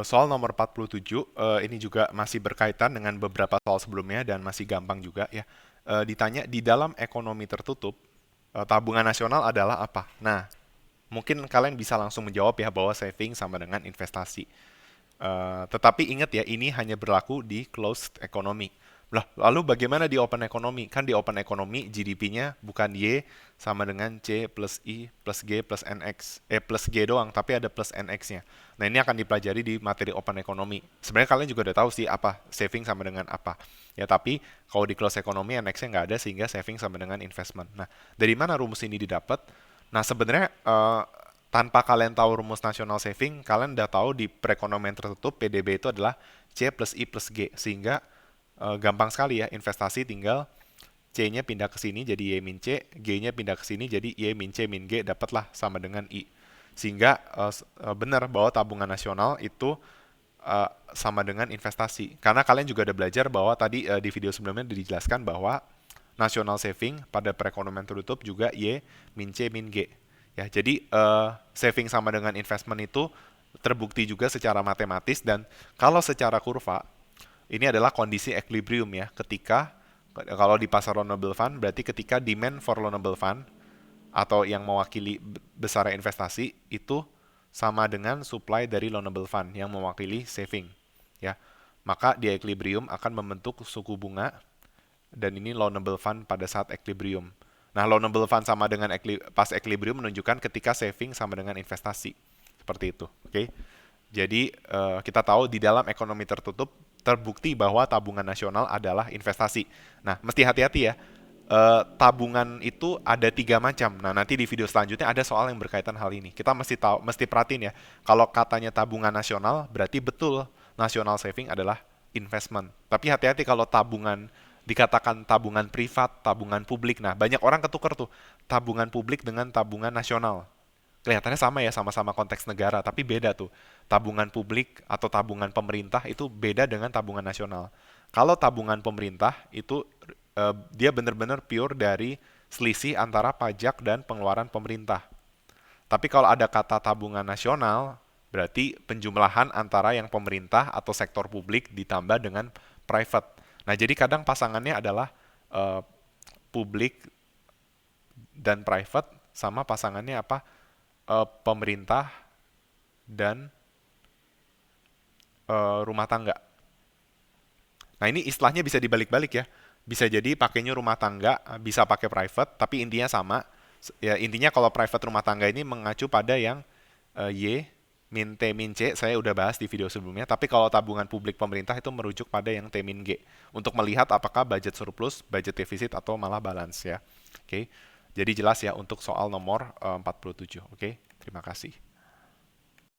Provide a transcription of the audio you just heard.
Soal nomor 47, ini juga masih berkaitan dengan beberapa soal sebelumnya dan masih gampang juga ya. Ditanya di dalam ekonomi tertutup, tabungan nasional adalah apa? Nah, mungkin kalian bisa langsung menjawab ya bahwa saving sama dengan investasi. Tetapi ingat ya, ini hanya berlaku di closed economy. Lah, lalu bagaimana di open economy? Kan di open economy GDP-nya bukan Y sama dengan C plus I plus G plus NX. Plus G doang, tapi ada plus NX-nya. Nah, ini akan dipelajari di materi open economy. Sebenarnya kalian juga udah tahu sih apa saving sama dengan apa. Ya, tapi kalau di closed economy NX-nya nggak ada sehingga saving sama dengan investment. Nah, dari mana rumus ini didapat? Nah, sebenarnya tanpa kalian tahu rumus nasional saving, kalian udah tahu di perekonomian tertutup PDB itu adalah C plus I plus G. Sehingga gampang sekali ya, investasi tinggal C-nya pindah ke sini jadi Y min C, G-nya pindah ke sini jadi Y min C min G, dapatlah sama dengan I. Sehingga benar bahwa tabungan nasional itu sama dengan investasi. Karena kalian juga udah belajar bahwa tadi di video sebelumnya dijelaskan bahwa national saving pada perekonomian tertutup juga Y min C min G. Ya, jadi saving sama dengan investment itu terbukti juga secara matematis dan kalau secara kurva ini adalah kondisi equilibrium ya. Ketika kalau di pasar loanable fund berarti ketika demand for loanable fund atau yang mewakili besar investasi itu sama dengan supply dari loanable fund yang mewakili saving ya. Maka di equilibrium akan membentuk suku bunga dan ini loanable fund pada saat equilibrium. Nah, loanable fund sama dengan pas equilibrium menunjukkan ketika saving sama dengan investasi. Seperti itu. Oke. Okay? Jadi, kita tahu di dalam ekonomi tertutup terbukti bahwa tabungan nasional adalah investasi. Nah, mesti hati-hati ya. Tabungan itu ada 3 macam. Nah, nanti di video selanjutnya ada soal yang berkaitan hal ini. Kita mesti tahu, mesti perhatiin ya. Kalau katanya tabungan nasional, berarti betul national saving adalah investment. Tapi hati-hati kalau tabungan dikatakan tabungan privat, tabungan publik. Nah, banyak orang ketukar tuh tabungan publik dengan tabungan nasional. Kelihatannya sama ya, sama-sama konteks negara, tapi beda tuh. Tabungan publik atau tabungan pemerintah itu beda dengan tabungan nasional. Kalau tabungan pemerintah itu dia benar-benar pure dari selisih antara pajak dan pengeluaran pemerintah. Tapi kalau ada kata tabungan nasional, berarti penjumlahan antara yang pemerintah atau sektor publik ditambah dengan private. Nah, jadi kadang pasangannya adalah eh, publik dan private sama pasangannya apa? Pemerintah dan rumah tangga. Nah, ini istilahnya bisa dibalik-balik ya. Bisa jadi pakainya rumah tangga, bisa pakai private, tapi intinya sama. Ya, intinya kalau private rumah tangga ini mengacu pada yang Y min T min C, saya udah bahas di video sebelumnya. Tapi kalau tabungan publik pemerintah itu merujuk pada yang T min G. Untuk melihat apakah budget surplus, budget defisit, atau malah balance ya. Oke, jadi jelas ya untuk soal nomor 47. Oke, terima kasih.